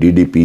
DDP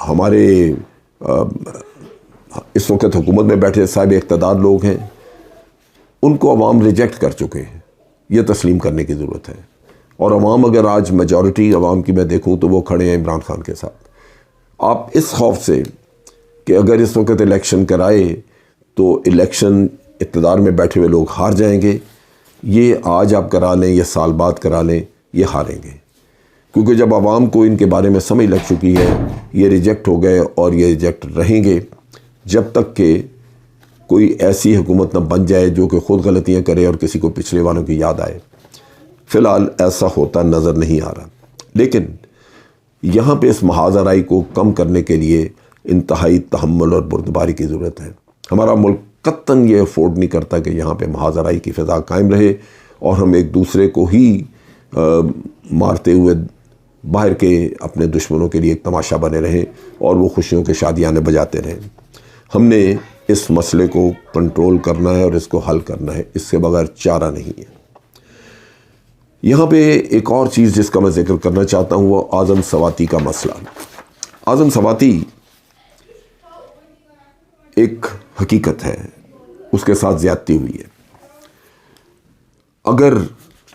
ہمارے اس وقت حکومت میں بیٹھے صاحب اقتدار لوگ ہیں، ان کو عوام ریجیکٹ کر چکے ہیں، یہ تسلیم کرنے کی ضرورت ہے۔ اور عوام اگر آج میجورٹی عوام کی میں دیکھوں تو وہ کھڑے ہیں عمران خان کے ساتھ۔ آپ اس خوف سے کہ اگر اس وقت الیکشن کرائے تو الیکشن اقتدار میں بیٹھے ہوئے لوگ ہار جائیں گے، یہ آج آپ کرا لیں یا سال بعد کرا لیں، یہ ہاریں گے، کیونکہ جب عوام کو ان کے بارے میں سمجھ لگ چکی ہے، یہ ریجیکٹ ہو گئے اور یہ ریجیکٹ رہیں گے جب تک کہ کوئی ایسی حکومت نہ بن جائے جو کہ خود غلطیاں کرے اور کسی کو پچھلے والوں کی یاد آئے۔ فی الحال ایسا ہوتا نظر نہیں آ رہا، لیکن یہاں پہ اس محاذ آرائی کو کم کرنے کے لیے انتہائی تحمل اور بردباری کی ضرورت ہے۔ ہمارا ملک قطعاً یہ افورڈ نہیں کرتا کہ یہاں پہ محاذ آرائی کی فضا قائم رہے اور ہم ایک دوسرے کو ہی مارتے ہوئے باہر کے اپنے دشمنوں کے لیے ایک تماشا بنے رہیں اور وہ خوشیوں کے شادیانے بجاتے رہیں۔ ہم نے اس مسئلے کو کنٹرول کرنا ہے اور اس کو حل کرنا ہے، اس کے بغیر چارہ نہیں ہے۔ یہاں پہ ایک اور چیز جس کا میں ذکر کرنا چاہتا ہوں وہ اعظم سواتی کا مسئلہ۔ اعظم سواتی ایک حقیقت ہے، اس کے ساتھ زیادتی ہوئی ہے۔ اگر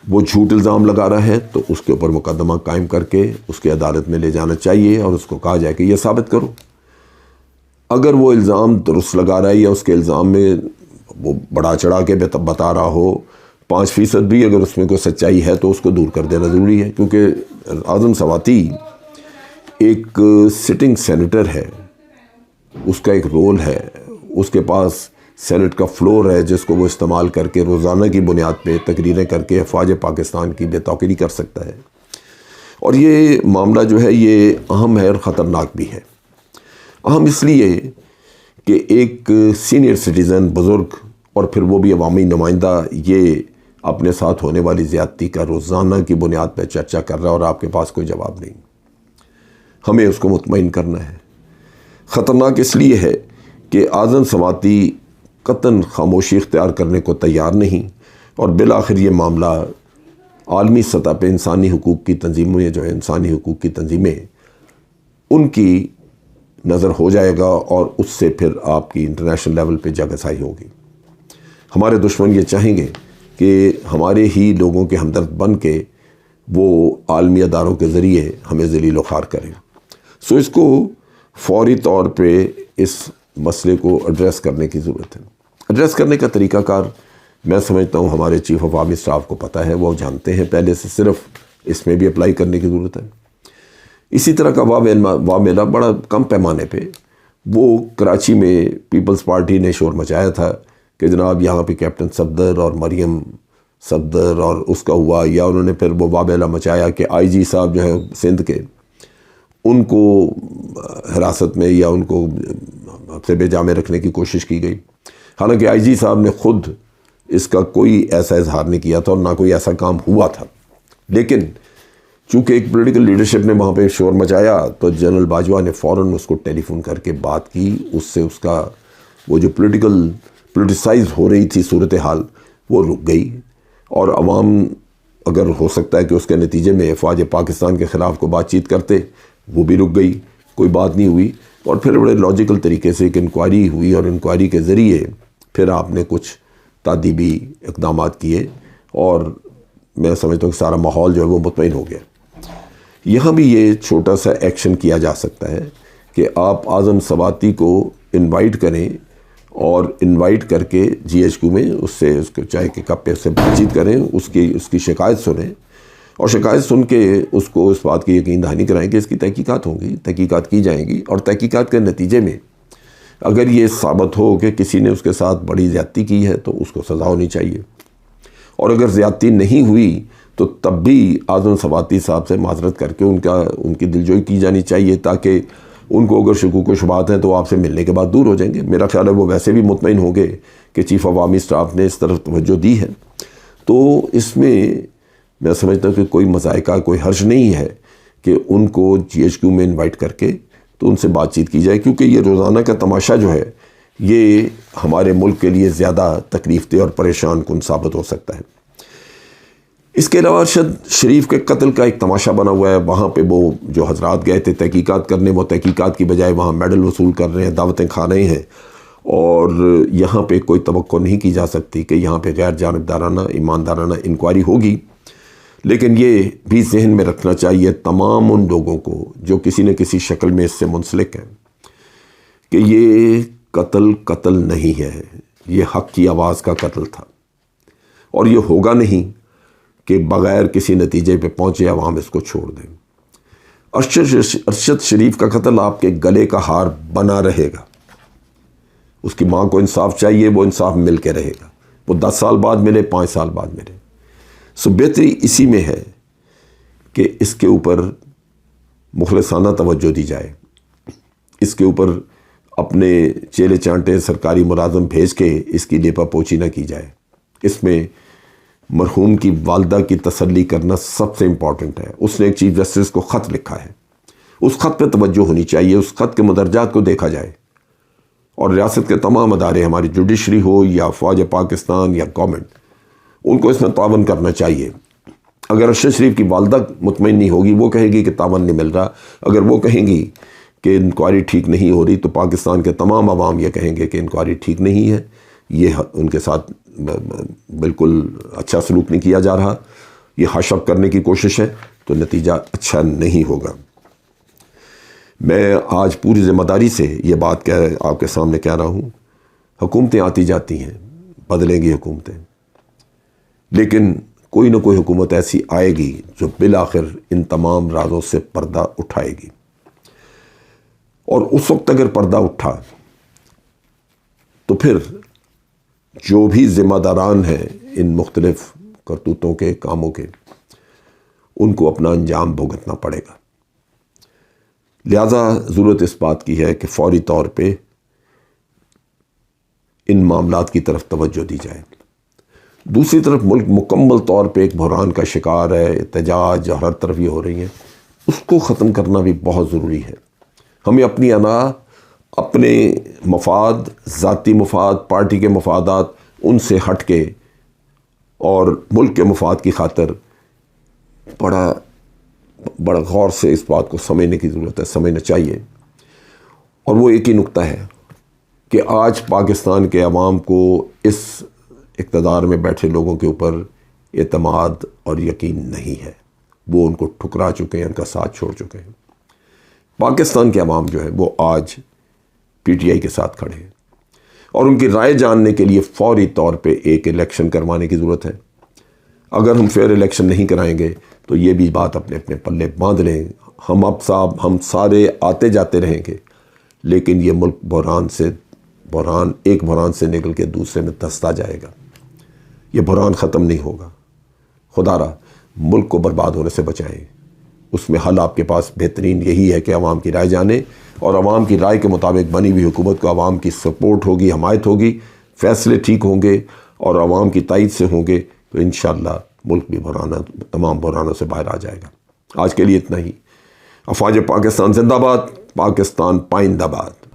وہ جھوٹ الزام لگا رہا ہے تو اس کے اوپر مقدمہ قائم کر کے اس کے عدالت میں لے جانا چاہیے اور اس کو کہا جائے کہ یہ ثابت کرو۔ اگر وہ الزام درست لگا رہا ہے یا اس کے الزام میں وہ بڑا چڑھا کے بتا رہا ہو 5% بھی اگر اس میں کوئی سچائی ہے تو اس کو دور کر دینا ضروری ہے، کیونکہ اعظم سواتی ایک سٹنگ سینیٹر ہے، اس کا ایک رول ہے، اس کے پاس سینٹ کا فلور ہے جس کو وہ استعمال کر کے روزانہ کی بنیاد پہ تقریریں کر کے افواج پاکستان کی بے توقیری کر سکتا ہے۔ اور یہ معاملہ جو ہے یہ اہم ہے اور خطرناک بھی ہے۔ اہم اس لیے کہ ایک سینئر سٹیزن، بزرگ اور پھر وہ بھی عوامی نمائندہ یہ اپنے ساتھ ہونے والی زیادتی کا روزانہ کی بنیاد پہ چرچا کر رہا ہے اور آپ کے پاس کوئی جواب نہیں۔ ہمیں اس کو مطمئن کرنا ہے۔ خطرناک اس لیے ہے کہ اعظم سواتی قطعاً خاموشی اختیار کرنے کو تیار نہیں، اور بالآخر یہ معاملہ عالمی سطح پہ انسانی حقوق کی تنظیمیں جو ہے، انسانی حقوق کی تنظیمیں، ان کی نظر ہو جائے گا اور اس سے پھر آپ کی انٹرنیشنل لیول پہ جگہسائی ہوگی۔ ہمارے دشمن یہ چاہیں گے کہ ہمارے ہی لوگوں کے ہمدرد بن کے وہ عالمی اداروں کے ذریعے ہمیں ذلیل و خوار کریں۔ سو اس کو فوری طور پہ اس مسئلے کو ایڈریس کرنے کی ضرورت ہے۔ ایڈریس کرنے کا طریقہ کار میں سمجھتا ہوں ہمارے چیف آف آرمی اسٹاف کو پتہ ہے، وہ جانتے ہیں پہلے سے، صرف اس میں بھی اپلائی کرنے کی ضرورت ہے۔ اسی طرح کا وامیلا بڑا کم پیمانے پہ وہ کراچی میں پیپلز پارٹی نے شور مچایا تھا کہ جناب یہاں پہ کیپٹن صفدر اور مریم صفدر اور اس کا ہوا، یا انہوں نے پھر وہ وامیلا مچایا کہ آئی جی صاحب جو ہیں سندھ کے، ان کو حراست میں یا ان کو حبس جامع رکھنے کی کوشش کی گئی، حالانکہ آئی جی صاحب نے خود اس کا کوئی ایسا اظہار نہیں کیا تھا اور نہ کوئی ایسا کام ہوا تھا۔ لیکن چونکہ ایک پولیٹیکل لیڈرشپ نے وہاں پہ شور مچایا تو جنرل باجوہ نے فوراً اس کو ٹیلی فون کر کے بات کی، اس سے اس کا وہ جو پولیٹیسائز ہو رہی تھی صورتحال وہ رک گئی، اور عوام اگر ہو سکتا ہے کہ اس کے نتیجے میں افواج پاکستان کے خلاف کو بات چیت کرتے، وہ بھی رک گئی، کوئی بات نہیں ہوئی۔ اور پھر بڑے لاجیکل طریقے سے ایک انکوائری ہوئی اور انکوائری کے ذریعے پھر آپ نے کچھ تعدیبی اقدامات کیے اور میں سمجھتا ہوں کہ سارا ماحول جو ہے وہ مطمئن ہو گیا۔ یہاں بھی یہ چھوٹا سا ایکشن کیا جا سکتا ہے کہ آپ اعظم سواتی کو انوائٹ کریں اور انوائٹ کر کے جی ایچ کیو میں اس سے اس کو چائے کے کپ پہ اس سے بات چیت کریں، اس کی شکایت سنیں، اور شکایت سن کے اس کو اس بات کی یقین دہانی کرائیں کہ اس کی تحقیقات ہوں گی، تحقیقات کی جائیں گی، اور تحقیقات کے نتیجے میں اگر یہ ثابت ہو کہ کسی نے اس کے ساتھ بڑی زیادتی کی ہے تو اس کو سزا ہونی چاہیے، اور اگر زیادتی نہیں ہوئی تو تب بھی اعظم سواتی صاحب سے معذرت کر کے ان کی دلجوئی کی جانی چاہیے، تاکہ ان کو اگر شکوک و شبہات ہیں تو آپ سے ملنے کے بعد دور ہو جائیں گے۔ میرا خیال ہے وہ ویسے بھی مطمئن ہوں گے کہ چیف آف آرمی اسٹاف نے اس طرف توجہ دی ہے، تو اس میں میں سمجھتا ہوں کہ کوئی مذائقہ، کوئی حرج نہیں ہے کہ ان کو جی ایچ کیو میں انوائٹ کر کے تو ان سے بات چیت کی جائے، کیونکہ یہ روزانہ کا تماشا جو ہے یہ ہمارے ملک کے لیے زیادہ تکلیف دہ اور پریشان کن ثابت ہو سکتا ہے۔ اس کے علاوہ ارشد شریف کے قتل کا ایک تماشا بنا ہوا ہے. وہاں پہ وہ جو حضرات گئے تھے تحقیقات کرنے، وہ تحقیقات کی بجائے وہاں میڈل وصول کر رہے ہیں، دعوتیں کھا رہے ہیں، اور یہاں پہ کوئی توقع نہیں کی جا سکتی کہ یہاں پہ غیر جانبدارانہ ایماندارانہ انکوائری ہوگی. لیکن یہ بھی ذہن میں رکھنا چاہیے تمام ان لوگوں کو جو کسی نہ کسی شکل میں اس سے منسلک ہیں کہ یہ قتل نہیں ہے، یہ حق کی آواز کا قتل تھا، اور یہ ہوگا نہیں کہ بغیر کسی نتیجے پہ پہنچے عوام اس کو چھوڑ دیں. ارشد شریف کا قتل آپ کے گلے کا ہار بنا رہے گا. اس کی ماں کو انصاف چاہیے، وہ انصاف مل کے رہے گا، وہ 10 سال بعد ملے، 5 سال بعد ملے. بہتری اسی میں ہے کہ اس کے اوپر مخلصانہ توجہ دی جائے، اس کے اوپر اپنے چیلے چانٹے سرکاری ملازم بھیج کے اس کی لیپا پوچھی نہ کی جائے. اس میں مرحوم کی والدہ کی تسلی کرنا سب سے امپورٹنٹ ہے. اس نے ایک چیف جسٹس کو خط لکھا ہے، اس خط پہ توجہ ہونی چاہیے، اس خط کے مدرجات کو دیکھا جائے، اور ریاست کے تمام ادارے، ہماری جوڈیشری ہو یا فوج پاکستان یا گورنمنٹ، ان کو اس میں تعاون کرنا چاہیے. اگر ارشد شریف کی والدہ مطمئن نہیں ہوگی، وہ کہے گی کہ تعاون نہیں مل رہا، اگر وہ کہیں گی کہ انکوائری ٹھیک نہیں ہو رہی، تو پاکستان کے تمام عوام یہ کہیں گے کہ انکوائری ٹھیک نہیں ہے، یہ ان کے ساتھ بالکل اچھا سلوک نہیں کیا جا رہا، یہ حشب کرنے کی کوشش ہے، تو نتیجہ اچھا نہیں ہوگا. میں آج پوری ذمہ داری سے یہ بات آپ کے سامنے کہہ رہا ہوں. حکومتیں آتی جاتی ہیں، بدلیں گی حکومتیں، لیکن کوئی نہ کوئی حکومت ایسی آئے گی جو بالآخر ان تمام رازوں سے پردہ اٹھائے گی. اور اس وقت اگر پردہ اٹھا تو پھر جو بھی ذمہ داران ہیں ان مختلف کرتوتوں کے، کاموں کے، ان کو اپنا انجام بھگتنا پڑے گا. لہذا ضرورت اس بات کی ہے کہ فوری طور پہ ان معاملات کی طرف توجہ دی جائے. دوسری طرف ملک مکمل طور پہ ایک بحران کا شکار ہے، احتجاج اور ہر طرف یہ ہو رہی ہیں، اس کو ختم کرنا بھی بہت ضروری ہے. ہمیں اپنی انا، اپنے مفاد، ذاتی مفاد، پارٹی کے مفادات، ان سے ہٹ کے اور ملک کے مفاد کی خاطر بڑا غور سے اس بات کو سمجھنے کی ضرورت ہے، سمجھنا چاہیے. اور وہ ایک ہی نقطہ ہے کہ آج پاکستان کے عوام کو اس اقتدار میں بیٹھے لوگوں کے اوپر اعتماد اور یقین نہیں ہے. وہ ان کو ٹھکرا چکے ہیں، ان کا ساتھ چھوڑ چکے ہیں. پاکستان کے عوام جو ہے وہ آج پی ٹی آئی کے ساتھ کھڑے ہیں، اور ان کی رائے جاننے کے لیے فوری طور پہ ایک الیکشن کروانے کی ضرورت ہے. اگر ہم فیئر الیکشن نہیں کرائیں گے تو یہ بھی بات اپنے اپنے پلے باندھ لیں. ہم سارے آتے جاتے رہیں گے، لیکن یہ ملک ایک بحران سے نکل کے دوسرے میں دھستا جائے گا. یہ بحران ختم نہیں ہوگا. خدا را ملک کو برباد ہونے سے بچائیں. اس میں حل آپ کے پاس بہترین یہی ہے کہ عوام کی رائے جانیں، اور عوام کی رائے کے مطابق بنی ہوئی حکومت کو عوام کی سپورٹ ہوگی، حمایت ہوگی، فیصلے ٹھیک ہوں گے اور عوام کی تائید سے ہوں گے، تو انشاءاللہ ملک بھی تمام بحرانوں سے باہر آ جائے گا. آج کے لیے اتنا ہی. افواج پاکستان زندہ باد، پاکستان پائندہ باد.